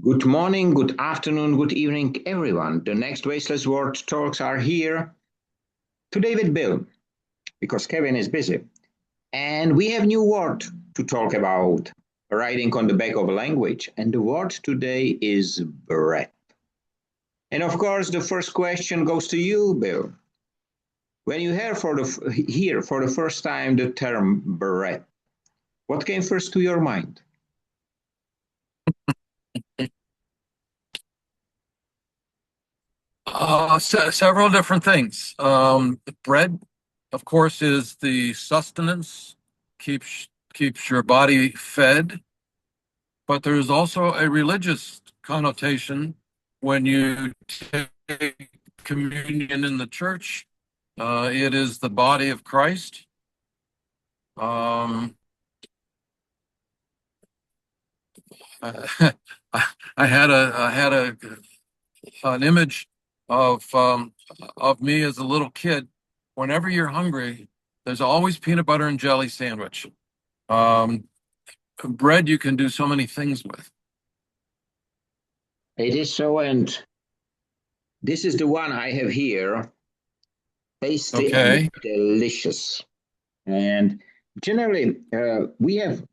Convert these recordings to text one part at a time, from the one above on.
Good morning, good afternoon, good evening, everyone. The next Wasteless World talks are here today with Bill, because Kevin is busy. And we have new word to talk about, writing on the back of a language. And the word today is bread. And of course, the first question goes to you, Bill. When you hear for the first time the term bread, what came first to your mind? Several different things. Bread, of course, is the sustenance, keeps your body fed, but there's also a religious connotation when you take communion in the church. It is the body of Christ. I had an image of me as a little kid. Whenever you're hungry, there's always peanut butter and jelly sandwich. Bread you can do so many things with. It is so, and this is the one I have here. Tasty Okay. and delicious. And generally, we have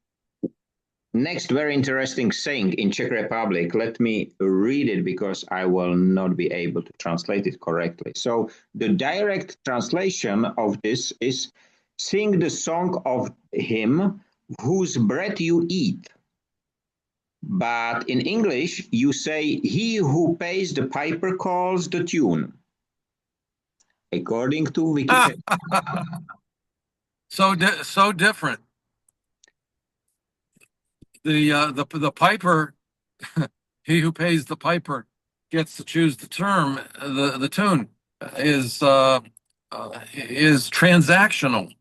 next very interesting saying in Czech Republic. Let me read it because I will not be able to translate it correctly. So the direct translation of this is sing the song of him whose bread you eat. But in English, you say he who pays the piper calls the tune. According to Wikipedia. So different. The piper, he who pays the piper gets to choose the term. The tune is transactional,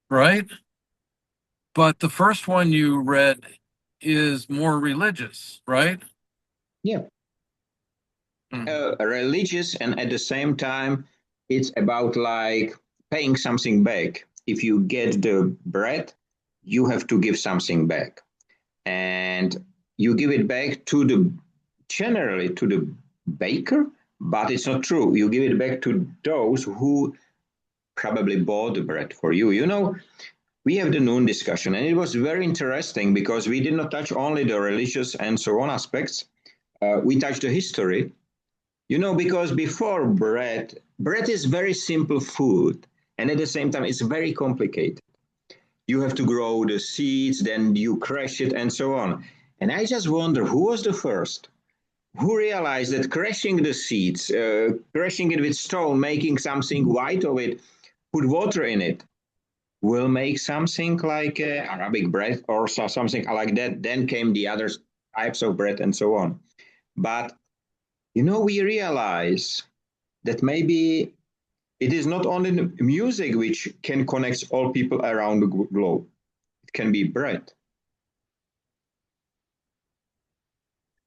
right? But the first one you read is more religious, right? Yeah. Religious, and at the same time, it's about like paying something back. If you get the bread, you have to give something back, and you give it back to the generally to the baker, but it's not true. You give it back to those who probably bought the bread for you. You know, we have the noon discussion, and it was very interesting because we did not touch only the religious and so on aspects. We touched the history. You know, because before bread is very simple food, and at the same time, it's very complicated. You have to grow the seeds, then you crush it, and so on. And I just wonder who was the first? Who realized that crushing the seeds, crushing it with stone, making something white of it, put water in it, will make something like Arabic bread or something like that. Then came the other types of bread and so on. But you know, we realize that maybe it is not only music which can connect all people around the globe. It can be bread.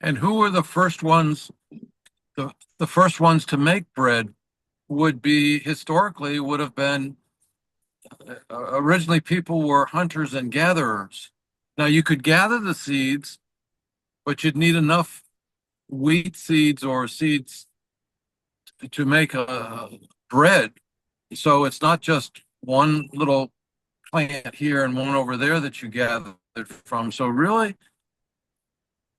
And who were the first ones? The first ones to make bread would have been originally people were hunters and gatherers. Now you could gather the seeds, but you'd need enough wheat seeds or seeds to make a bread. So it's not just one little plant here and one over there that you gathered from. So really,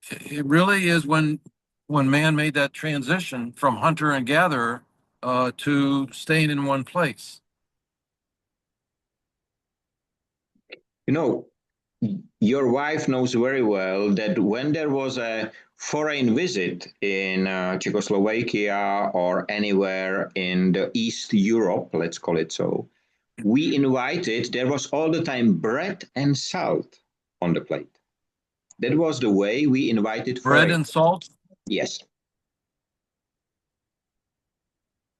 it really is when man made that transition from hunter and gatherer to staying in one place. You know, your wife knows very well that when there was a foreign visit in Czechoslovakia or anywhere in the East Europe, let's call it so, we invited, there was all the time bread and salt on the plate. That was the way we invited Bread foreign. and salt? Yes.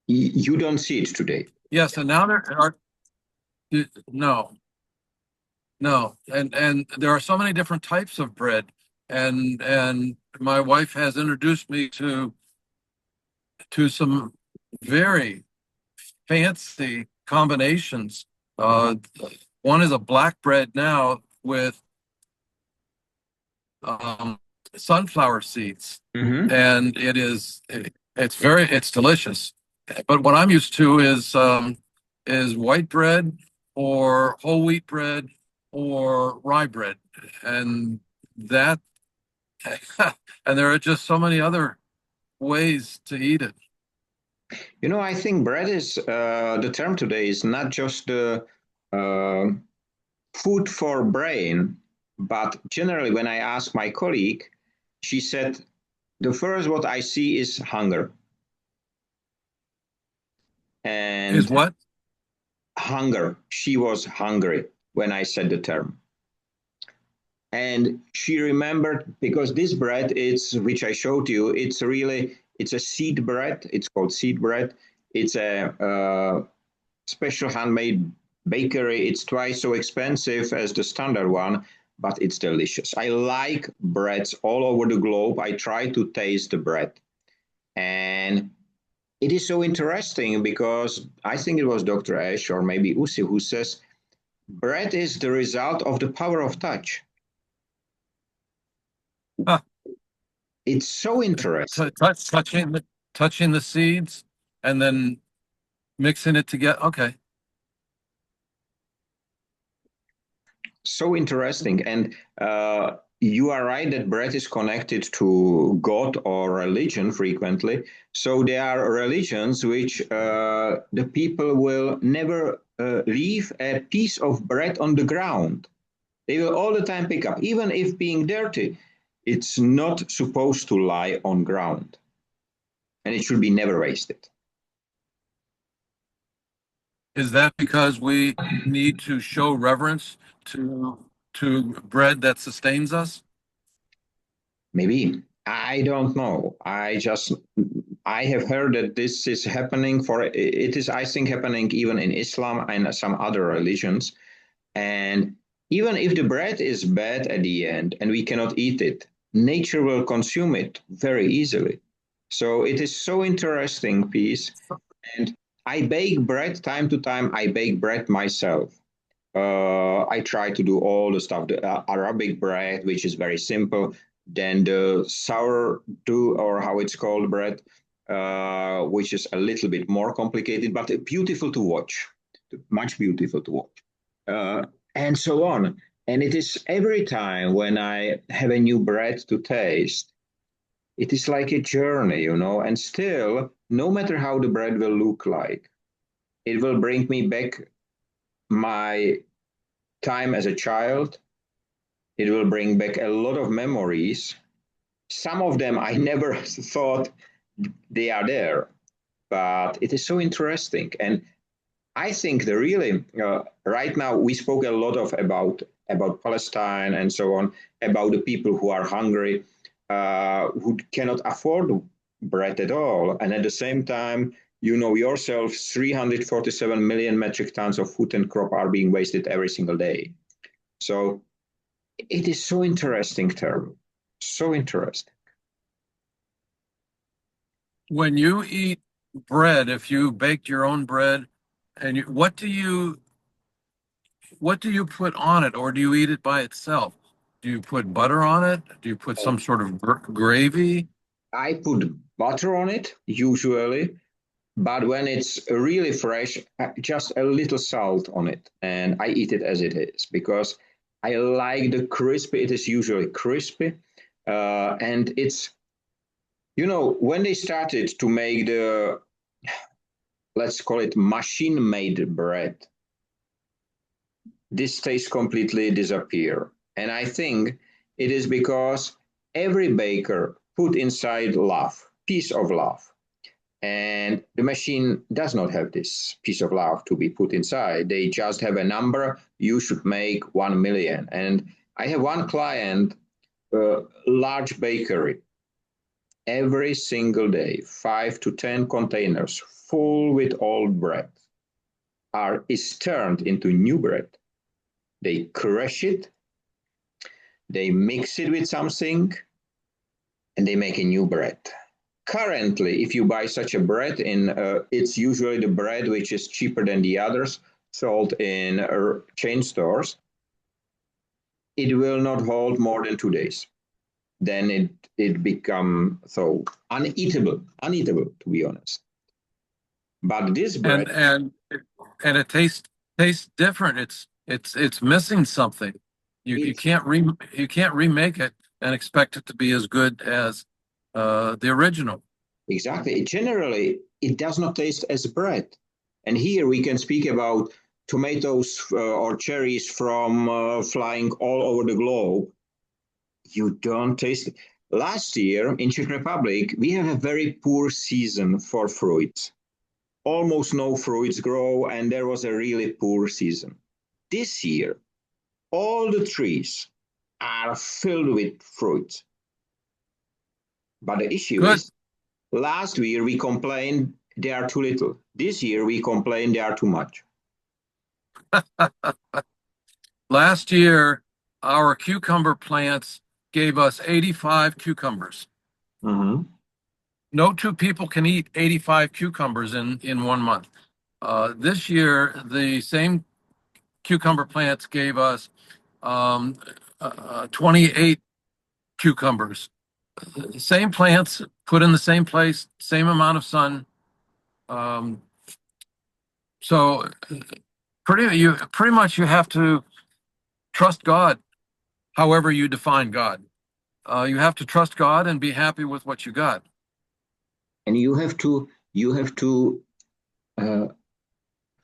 You don't see it today. Yes, and now there are no. And there are so many different types of bread, and my wife has introduced me to some very fancy combinations. One is a black bread now with sunflower seeds, Mm-hmm. and it's delicious. But what I'm used to is white bread or whole wheat bread or rye bread, and that and there are just so many other ways to eat it. You know, I think bread is the term today is not just uh, food for brain, but generally, when I ask my colleague, she said the first what I see is hunger. Is And what? hunger. She was hungry when I said the term. And she remembered because this bread, it's which I showed you, it's a seed bread. It's called seed bread. It's a special handmade bakery. It's twice so expensive as the standard one, but it's delicious. I like breads all over the globe. I try to taste the bread. And it is so interesting because I think it was Dr. Ash or maybe Usi who says bread is the result of the power of touch. Huh. It's so interesting. Touching the seeds and then mixing it together. Okay. So interesting. And you are right that bread is connected to God or religion frequently. So there are religions which the people will never leave a piece of bread on the ground. They will all the time pick up, even if being dirty, it's not supposed to lie on ground. And it should be never wasted. Is that because we need to show reverence to bread that sustains us? Maybe. I don't know. I have heard that this is happening for it is I think happening even in Islam and some other religions. And even if the bread is bad at the end and we cannot eat it, nature will consume it very easily. So it is so interesting piece. And I bake bread time to time. I bake bread myself. I try to do all the stuff, the Arabic bread, which is very simple. Then the sourdough, or how it's called, bread, which is a little bit more complicated, but beautiful to watch, much beautiful to watch, uh, and so on. And it is every time when I have a new bread to taste, it is like a journey, you know, and still, no matter how the bread will look like, it will bring me back my time as a child. It will bring back a lot of memories. Some of them I never thought they are there, but it is so interesting. And I think the really right now we spoke a lot of about Palestine and so on, about the people who are hungry, who cannot afford bread at all, and at the same time, you know yourself, 347 million metric tons of food and crop are being wasted every single day. So it is so interesting term, so interesting. When you eat bread, if you baked your own bread, and what do you put on it, or do you eat it by itself? Do you put butter on it? Do you put some sort of gravy? I put butter on it usually, but when it's really fresh, just a little salt on it, and I eat it as it is because I like the crispy. It is usually crispy, and it's you know when they started to make the, let's call it, machine-made bread, this taste completely disappear. And I think it is because every baker put inside love, piece of love. And the machine does not have this piece of love to be put inside. They just have a number. You should make 1 million. And I have one client, a large bakery, every single day, 5 to 10 containers full with old bread is turned into new bread. They crush it, they mix it with something, and they make a new bread. Currently, if you buy such a bread, it's usually the bread which is cheaper than the others, sold in chain stores. It will not hold more than 2 days. then it become so uneatable to be honest. But this bread, And it tastes different. It's missing something. You it's can't remake it and expect it to be as good as the original. exactly, generally it does not taste as bread. And here we can speak about tomatoes or cherries from flying all over the globe. You don't taste it. Last year in Czech Republic, we have a very poor season for fruits. Almost no fruits grow, and there was a really poor season. This year, all the trees are filled with fruit. But the issue Good. is, last year we complained they are too little. This year we complain they are too much. Last year, our cucumber plants gave us 85 cucumbers. Mhm. No two people can eat 85 cucumbers in 1 month. This year, the same cucumber plants gave us 28 cucumbers. Same plants, put in the same place, same amount of sun. Um, so pretty much you have to trust God, however you define God. You have to trust God and be happy with what you got. And uh,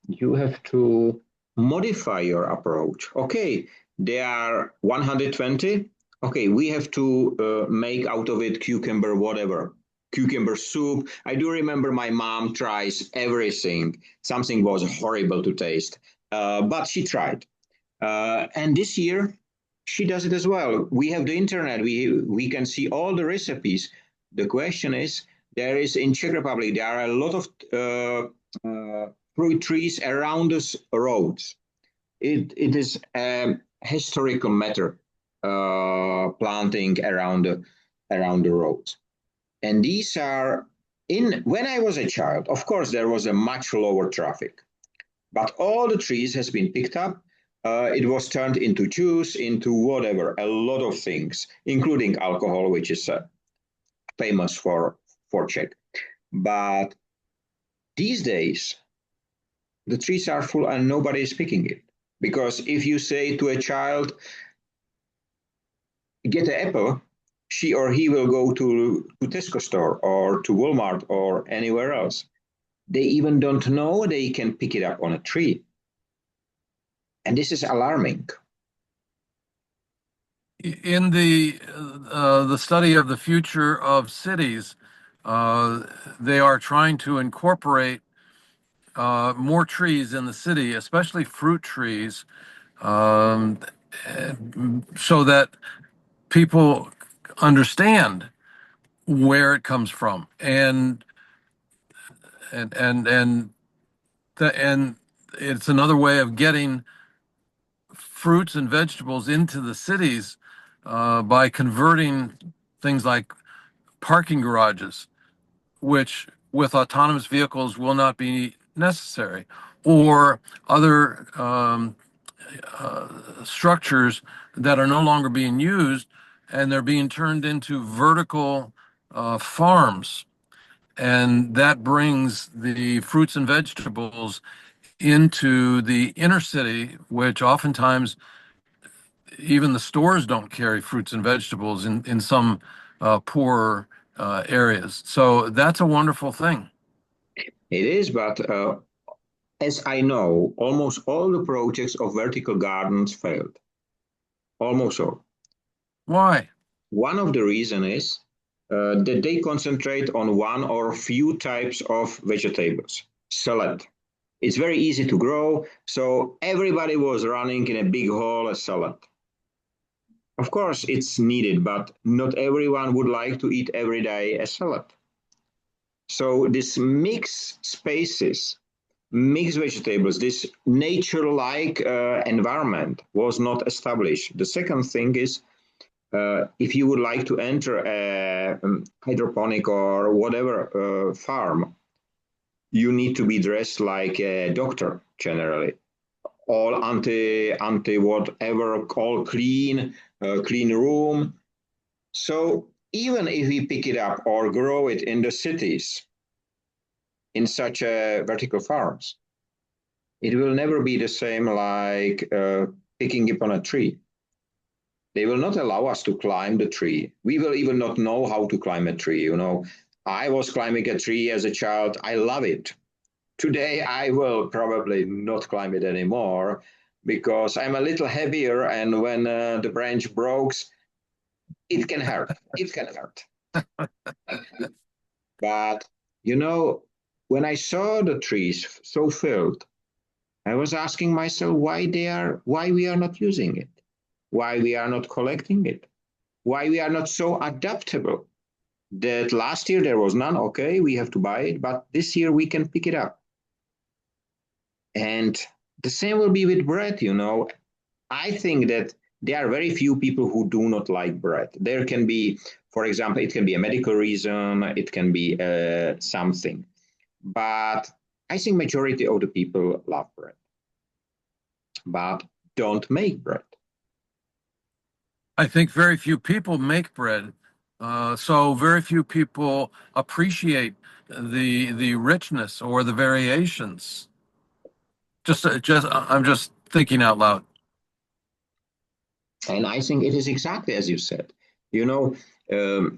you have to modify your approach. Okay, there are 120. Okay, we have to make out of it cucumber whatever. Cucumber soup. I do remember my mom tries everything. Something was horrible to taste, but she tried. And this year, she does it as well. We have the internet. We can see all the recipes. The question is, there is in Czech Republic there are a lot of fruit trees around the roads. It is a historical matter planting around the roads, and these are in. When I was a child, of course, there was a much lower traffic, but all the trees has been picked up. It was turned into juice, into whatever, a lot of things, including alcohol, which is famous for Czech. But these days, the trees are full and nobody is picking it. Because if you say to a child, get an apple, she or he will go to Tesco store or to Walmart or anywhere else. They even don't know they can pick it up on a tree. And this is alarming. In the study of the future of cities, they are trying to incorporate more trees in the city, especially fruit trees, um, so that people understand where it comes from and and and and it's another way of getting fruits and vegetables into the cities by converting things like parking garages, which with autonomous vehicles will not be necessary, or other structures that are no longer being used and they're being turned into vertical farms. And that brings the fruits and vegetables into the inner city, which oftentimes even the stores don't carry fruits and vegetables in some poor areas. So that's a wonderful thing. It is, but as I know, almost all the projects of vertical gardens failed. Almost all. Why? One of the reasons is that they concentrate on one or few types of vegetables. Salad. It's very easy to grow, so everybody was running in a big hall a salad. Of course, it's needed, but not everyone would like to eat every day a salad. So this mixed spaces, mixed vegetables, this nature-like environment was not established. The second thing is, if you would like to enter a hydroponic or whatever farm, you need to be dressed like a doctor generally. All anti whatever, all clean, clean room. So even if we pick it up or grow it in the cities, in such vertical farms, it will never be the same like picking it on a tree. They will not allow us to climb the tree. We will even not know how to climb a tree. You know, I was climbing a tree as a child. I love it. Today, I will probably not climb it anymore because I'm a little heavier, and when the branch breaks, it can hurt. It can hurt. But you know, when I saw the trees so filled, I was asking myself why we are not using it, why we are not collecting it, why we are not so adaptable. That last year there was none, okay, we have to buy it, but this year we can pick it up. And the same will be with bread, you know. I think that there are very few people who do not like bread. There can be, for example, it can be a medical reason, it can be something. But I think majority of the people love bread, but don't make bread. I think very few people make bread, so very few people appreciate the richness or the variations. I'm just thinking out loud. And I think it is exactly as you said. You know,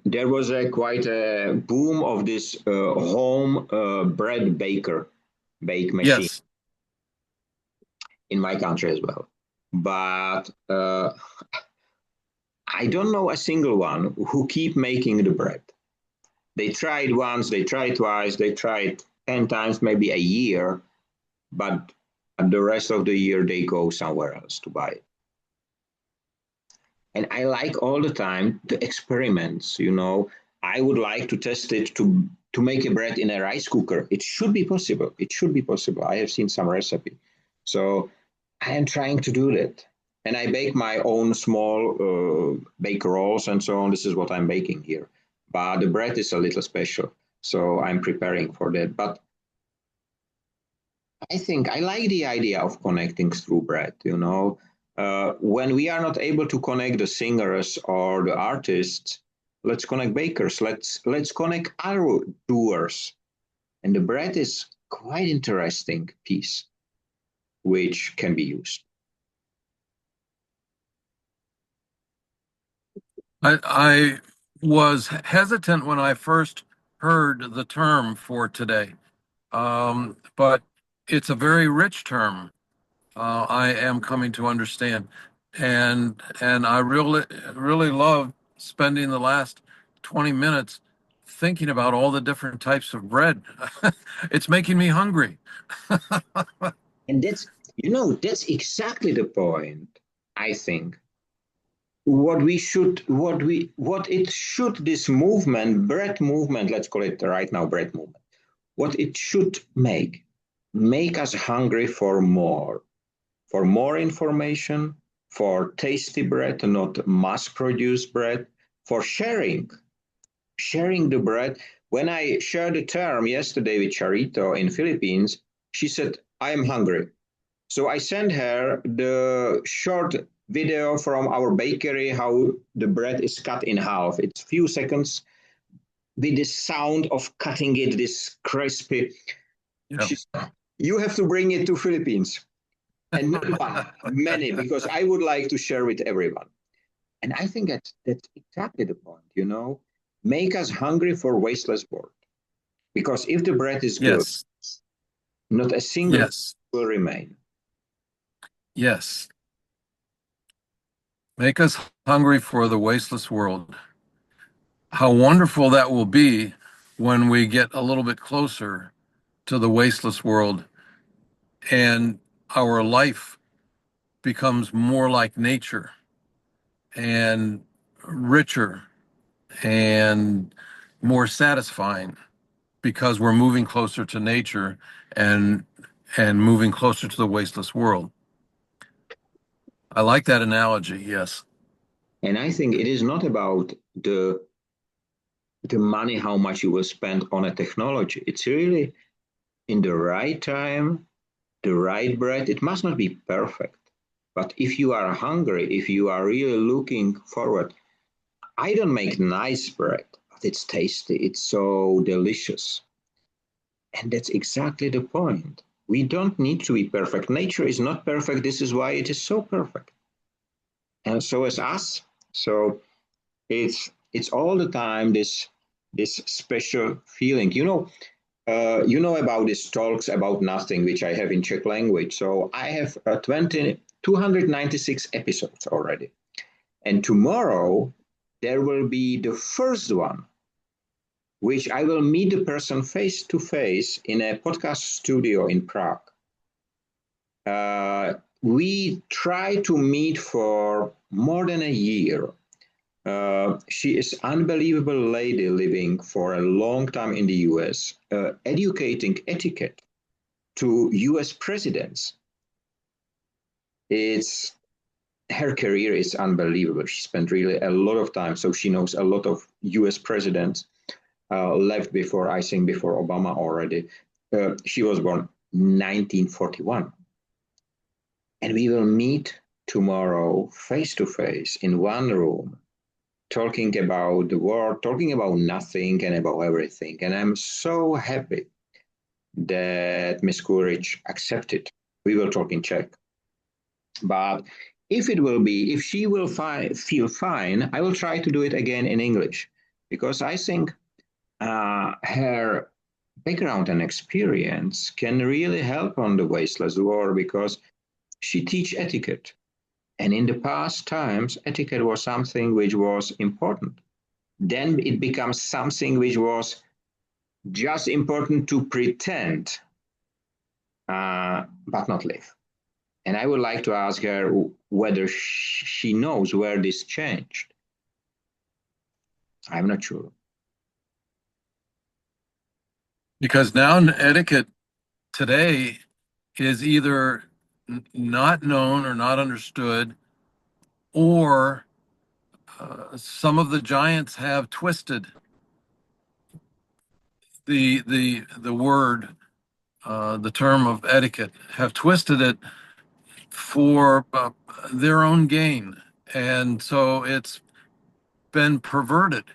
there was quite a boom of this home bread bake machine Yes, in my country as well. But I don't know a single one who keep making the bread. They tried once, they tried twice, they tried 10 times, maybe a year, but the rest of the year they go somewhere else to buy it. And I like all the time the experiments, you know. I would like to test it to make a bread in a rice cooker. It should be possible. It should be possible. I have seen some recipe. So I am trying to do that. And I bake my own small bake rolls and so on. This is what I'm baking here. But the bread is a little special. So I'm preparing for that. But I think I like the idea of connecting through bread, you know. When we are not able to connect the singers or the artists, let's connect bakers. Let's connect other doers. And the bread is quite interesting piece which can be used. I was hesitant when I first heard the term for today, but it's a very rich term. I am coming to understand, and I really love spending the last 20 minutes thinking about all the different types of bread. It's making me hungry. And that's exactly the point, I think. What this movement, bread movement, let's call it right now bread movement, what it should make us hungry for more information, for tasty bread, not mass-produced bread, for sharing the bread. When I shared the term yesterday with Charito in Philippines, she said, I am hungry. So I sent her the short video from our bakery, how the bread is cut in half. It's few seconds with the sound of cutting it, this crispy. Yeah. She said, you have to bring it to Philippines. And not one, many, because I would like to share with everyone. And I think that's exactly the point, you know. Make us hungry for wasteless world. Because if the bread is good, Yes. not a single Yes. will remain. Yes. Make us hungry for the wasteless world. How wonderful that will be when we get a little bit closer to the wasteless world and our life becomes more like nature and richer and more satisfying because we're moving closer to nature and moving closer to the wasteless world. I like that analogy. Yes. And I think it is not about the money, how much you will spend on a technology. It's really in the right time, the right bread. It must not be perfect. But if you are hungry, if you are really looking forward, I don't make nice bread, but it's tasty. It's so delicious. And that's exactly the point. We don't need to be perfect. Nature is not perfect. This is why it is so perfect. And so is us. So it's all the time this special feeling. You know about these talks about nothing, which I have in Czech language. So I have 296 episodes already. And tomorrow there will be the first one, which I will meet the person face to face in a podcast studio in Prague. We try to meet for more than a year. She is unbelievable lady living for a long time in the US, educating etiquette to US presidents. It's her career is unbelievable. She spent really a lot of time, so she knows a lot of US presidents. Left before, I think, before Obama already. She was born 1941. And we will meet tomorrow face to face in one room, talking about the world, talking about nothing and about everything. And I'm so happy that Miss Courage accepted. We will talk in Czech. But if she will feel fine, I will try to do it again in English because I think her background and experience can really help on the wasteless war because she teach etiquette. And in the past times, etiquette was something which was important. Then it becomes something which was just important to pretend, but not live. And I would like to ask her whether she knows where this changed. I'm not sure. Because now etiquette today is either not known or not understood, or some of the giants have twisted the word, the term of etiquette, have twisted it for their own gain, and so it's been perverted.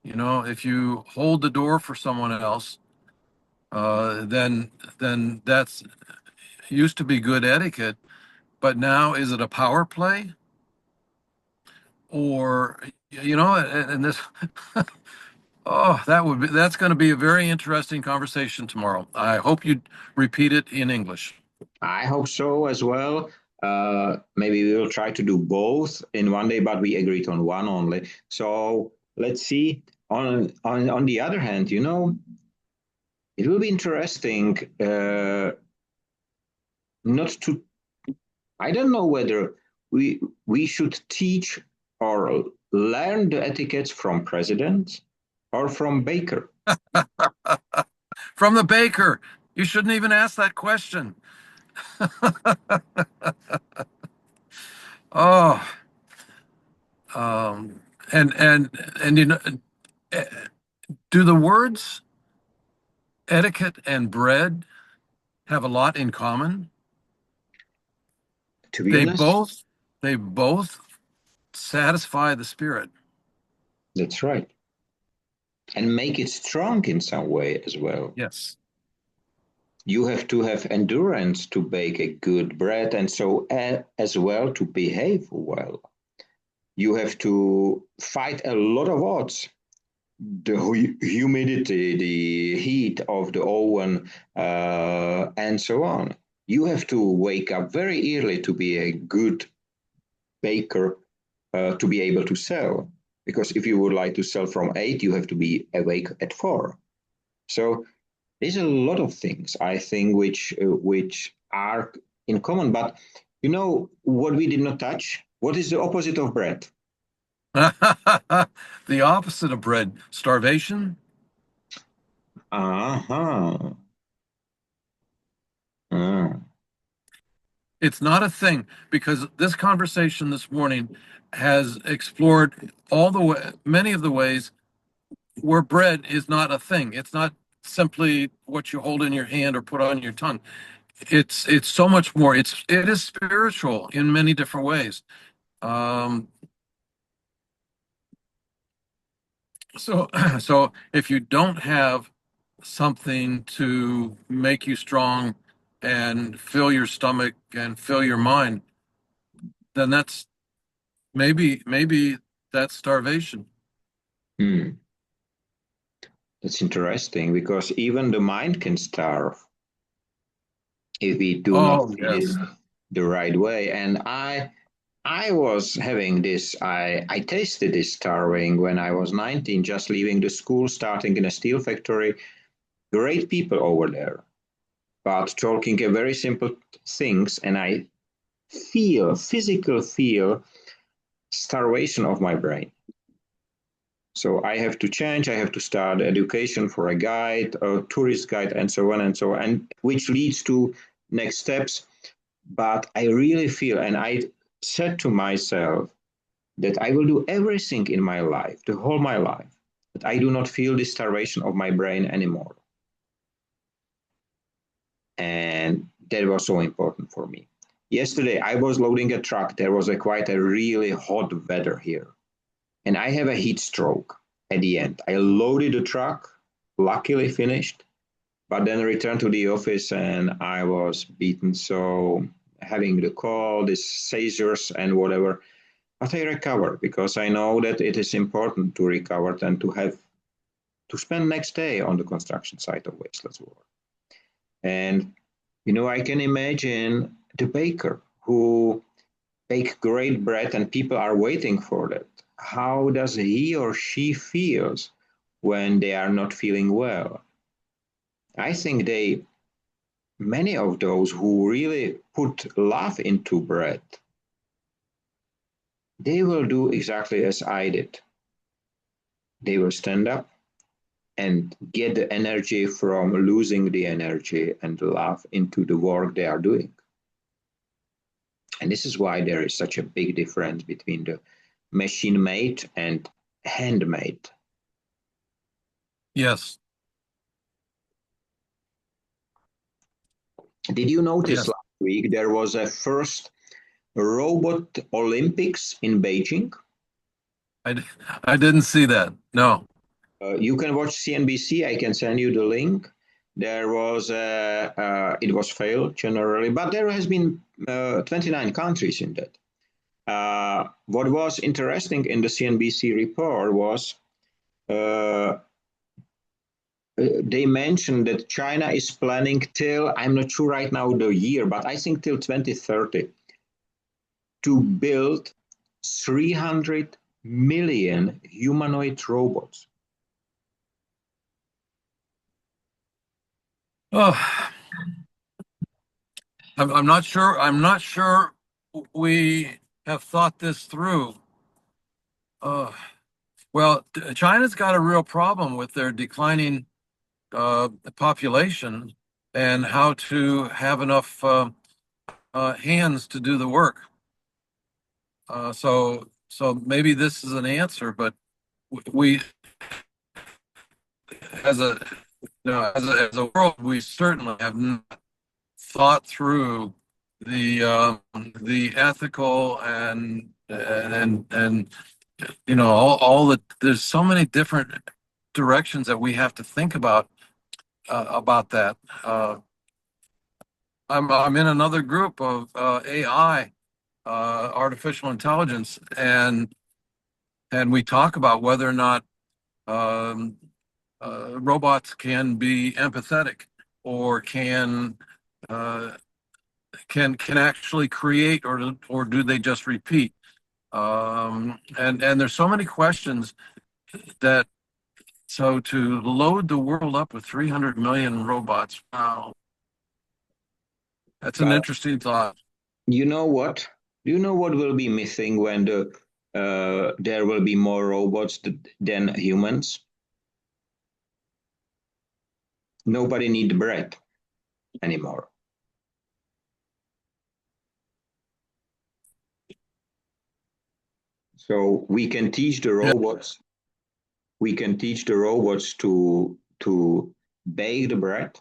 You know, if you hold the door for someone else, then that's used to be good etiquette, but now is it a power play? Or, and this, oh, that's going to be a very interesting conversation tomorrow. I hope you repeat it in English. I hope so as well. Maybe we will try to do both in one day, but we agreed on one only. So let's see. On the other hand, it will be interesting not to. I don't know whether we should teach or learn the etiquettes from presidents or from baker. From the baker. You shouldn't even ask that question. Oh, um, and eh, do the words etiquette and bread have a lot in common? To be They honest, both they both satisfy the spirit. that's right, and make it strong in some way as well. Yes. You have to have endurance to bake a good bread, and so as well to behave well. You have to fight a lot of odds, the humidity, the heat of the oven, and so on. You have to wake up very early to be a good baker, to be able to sell. Because if you would like to sell from 8, you have to be awake at 4. So there's a lot of things I think which are in common. But you know what we did not touch? What is the opposite of bread? The opposite of bread, starvation. Uh-huh. Uh, It's not a thing because this conversation this morning has explored all the way, many of the ways where bread is not a thing. It's not simply what you hold in your hand or put on your tongue. It's so much more. It is spiritual in many different ways. Um, So, so if you don't have something to make you strong and fill your stomach and fill your mind, then that's maybe that's starvation. Hmm. That's interesting because even the mind can starve if we do not Oh, feed it yes. the right way. And I was having this, I tasted this starving when I was 19, just leaving the school, starting in a steel factory. Great people over there, but talking a very simple things. And I physical feel starvation of my brain. So I have to change. I have to start education for a guide, a tourist guide, and so on and so on, and which leads to next steps. But I really feel, and I said to myself that I will do everything in my life, the whole my life, that I do not feel the starvation of my brain anymore. And that was so important for me. Yesterday, I was loading a truck. There was quite a really hot weather here, and I have a heat stroke at the end. I loaded the truck, luckily finished, but then returned to the office and I was beaten. So having the call, the seizures and whatever, but I recovered because I know that it is important to recover and to have to spend next day on the construction site of Wasteless World. And I can imagine the baker who bake great bread and people are waiting for that. How does he or she feels when they are not feeling well? I think many of those who really put love into bread, they will do exactly as I did. They will stand up and get the energy from losing the energy and the love into the work they are doing. And this is why there is such a big difference between the machine made and handmade. Yes. Did you notice Yes. last week there was a first robot Olympics in Beijing? I I didn't see that. No. You can watch CNBC. I can send you the link. There was it was failed generally, but there has been 29 countries in that. What was interesting in the CNBC report was uh, they mentioned that China is planning till, I'm not sure right now the year, but I think till 2030 to build 300 million humanoid robots. Oh, I'm not sure. I'm not sure we have thought this through. Uh, well, China's got a real problem with their declining population and how to have enough hands to do the work. So maybe this is an answer, but we, as a as a world, we certainly have not thought through the ethical and all the there's so many different directions that we have to think about that. I'm in another group of AI, artificial intelligence, and we talk about whether or not um, robots can be empathetic or uh, can actually create or do they just repeat? And there's so many questions that so to load the world up with 300 million robots, wow, that's an But interesting thought. you know what? Do you know what will be missing when there will be more robots than humans? Nobody need bread anymore. So we can teach the Yeah. robots. We can teach the robots to bake the bread,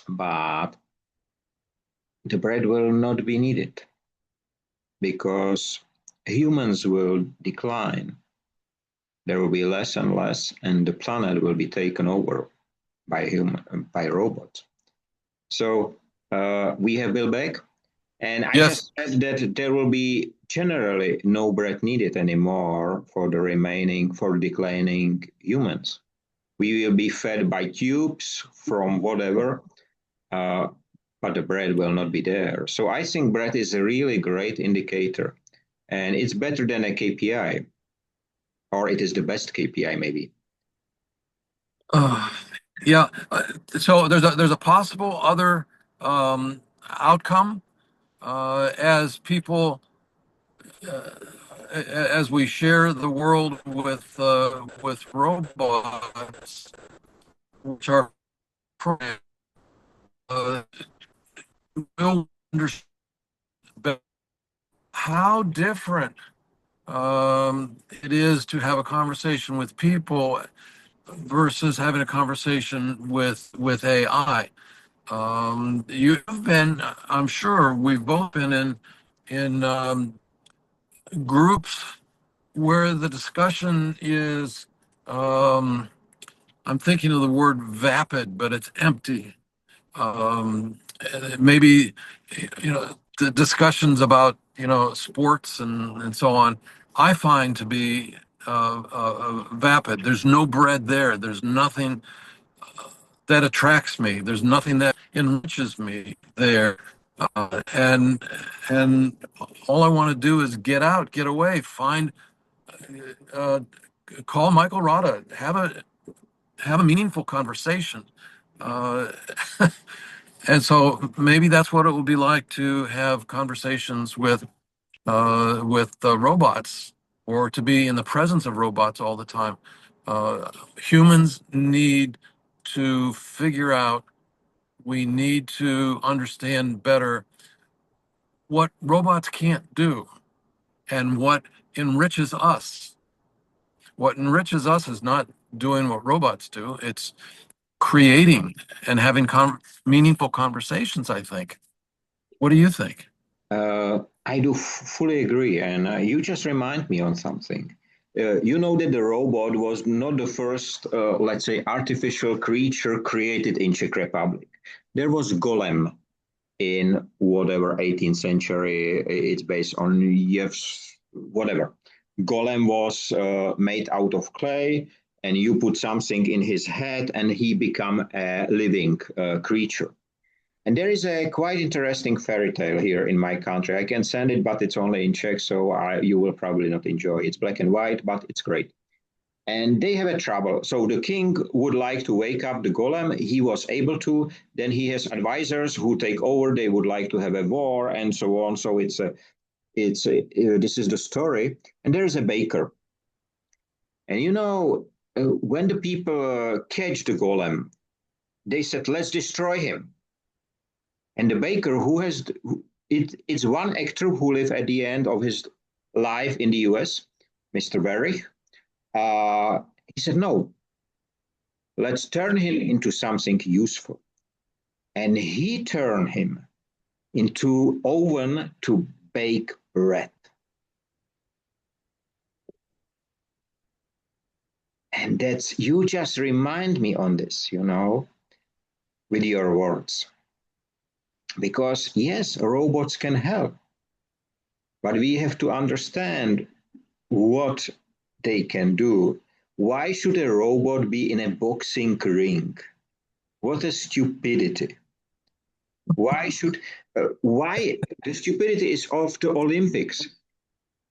but the bread will not be needed because humans will decline. there will be less and less, and the planet will be taken over by robots. So we have Bill Beck, and I Yes. just said that there will be generally no bread needed anymore for the declining humans. We will be fed by tubes from whatever, but the bread will not be there. So I think bread is a really great indicator, and it's better than a KPI, or it is the best KPI maybe. Yeah. So there's a possible other outcome as people as we share the world with robots, which are programmed, uh, will understand how different it is to have a conversation with people versus having a conversation with AI. You've been, I'm sure we've both been in groups where the discussion is, um, I'm thinking of the word vapid, but it's empty. Maybe, the discussions about, sports and so on, I find to be vapid. There's no bread there. There's nothing that attracts me. There's nothing that enriches me there. And all I want to do is get out, get away, find, uh, call Michael Rada, have a meaningful conversation. Uh, and so maybe that's what it will be like to have conversations with robots, or to be in the presence of robots all the time. Humans need to figure out, we need to understand better what robots can't do and what enriches us. What enriches us is not doing what robots do, it's creating and having meaningful conversations, I think. What do you think? I do fully agree, and you just remind me on something. You know that the robot was not the first, let's say, artificial creature created in Czech Republic. There was Golem in whatever 18th century. It's based on Yev's whatever. Golem was made out of clay, and you put something in his head, and he become a living creature. And there is a quite interesting fairy tale here in my country. I can send it, but it's only in Czech, so you will probably not enjoy it. It's black and white, but it's great. And they have a trouble. So the king would like to wake up the golem. He was able to. Then he has advisors who take over. They would like to have a war and so on. So this is the story. And there is a baker. And when the people catch the golem, they said, let's destroy him. And the baker, it's one actor who lived at the end of his life in the US, Mr. Berry. He said, no, let's turn him into something useful. And he turned him into oven to bake bread. And you just remind me on this, with your words. Because yes, robots can help, but we have to understand what they can do. Why should a robot be in a boxing ring? What a stupidity. Why the stupidity is of the Olympics?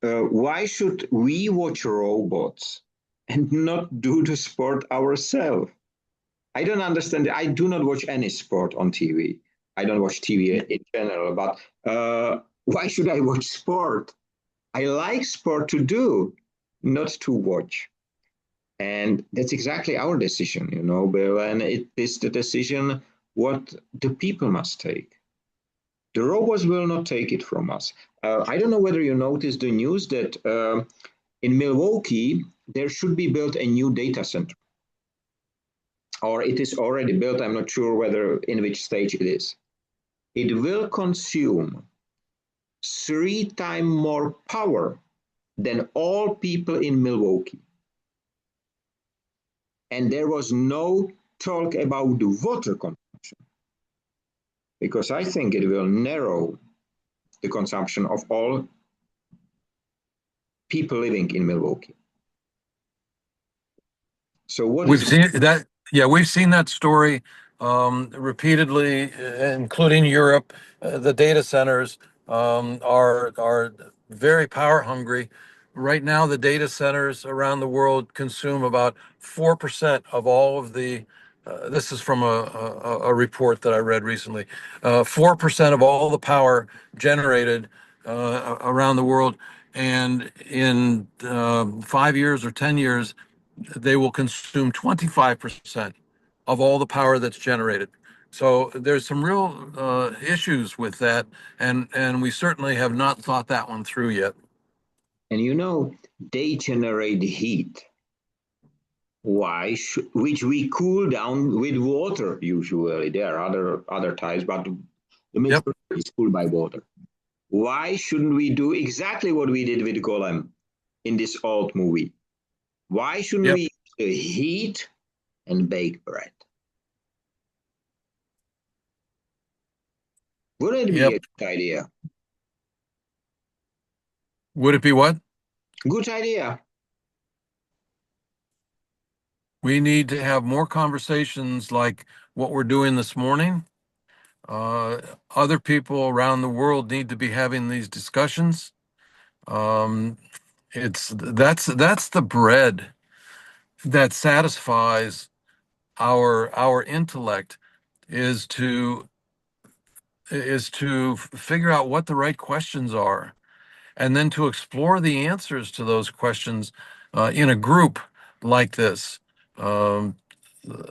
Why should we watch robots and not do the sport ourselves? I don't understand. I do not watch any sport on TV. I don't watch TV in general, but why should I watch sport? I like sport to do, not to watch. And that's exactly our decision, Bill. And it is the decision what the people must take. The robots will not take it from us. I don't know whether you noticed the news that in Milwaukee, there should be built a new data center. Or it is already built. I'm not sure in which stage it is. It will consume 3 times more power than all people in Milwaukee. And there was no talk about the water consumption, because I think it will narrow the consumption of all people living in Milwaukee. So what We've is seen that. Yeah, we've seen that story repeatedly, including Europe. The data centers are very power hungry. Right now, the data centers around the world consume about 4% of all of the. This is from a report that I read recently. 4% of all the power generated around the world, and in 5 years or 10 years, they will consume 25% of all the power that's generated. So there's some real issues with that, and we certainly have not thought that one through yet. and you know, they generate heat. Why? Which we cool down with water usually. There are other types, but the Yep, majority is cooled by water. Why shouldn't we do exactly what we did with Golem in this old movie? Why shouldn't yep, we heat and bake bread? Wouldn't it be yep. a good idea? Would it be what? Good idea. We need to have more conversations like what we're doing this morning. Uh, Other people around the world need to be having these discussions. Um, that's the bread that satisfies our intellect is to figure out what the right questions are, and then to explore the answers to those questions in a group like this. Um,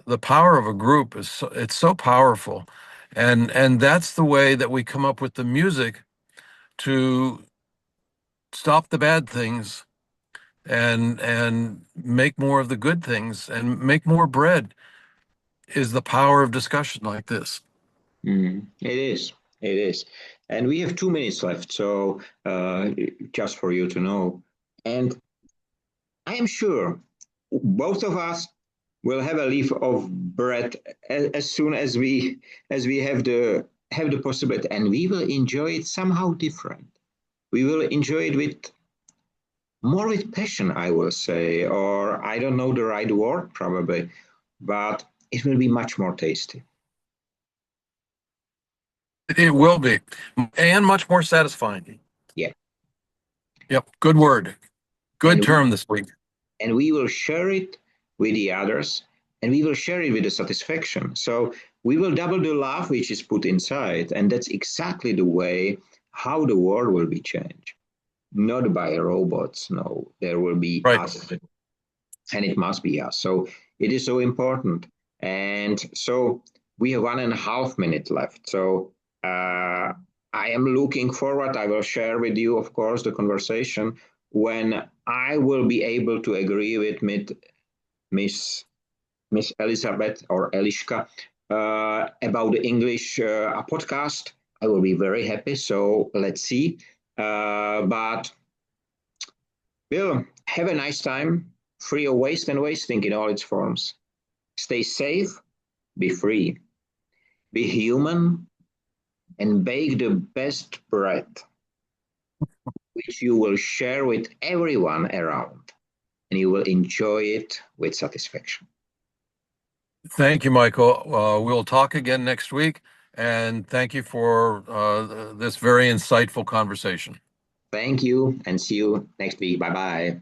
the power of a group it's so powerful, and that's the way that we come up with the music to stop the bad things and make more of the good things and make more bread is the power of discussion like this. It is. It is. And we have 2 minutes left, so just for you to know. And I am sure both of us will have a leaf of bread as soon as we have the possibility, and we will enjoy it somehow different. We will enjoy it with more with passion, I will say, or I don't know the right word probably, but it will be much more tasty. It will be, and much more satisfying. Yeah. Yep, good word. Good And term this week. we will share it with the others, and we will share it with the satisfaction. So we will double the love which is put inside, and that's exactly the way how the world will be changed. Not by robots, no, there will be Right. us, and it must be us. So it is so important. And so we have 1.5 minutes left. So I am looking forward. I will share with you, of course, the conversation when I will be able to agree with Miss Miss Elizabeth or Eliška about the English podcast. I will be very happy. So let's see. But Bill, have a nice time. Free of waste and wasting in all its forms. Stay safe, be free, be human, and bake the best bread, which you will share with everyone around, and you will enjoy it with satisfaction. Thank you, Michael. We'll talk again next week, and thank you for this very insightful conversation. Thank you, and see you next week. Bye bye.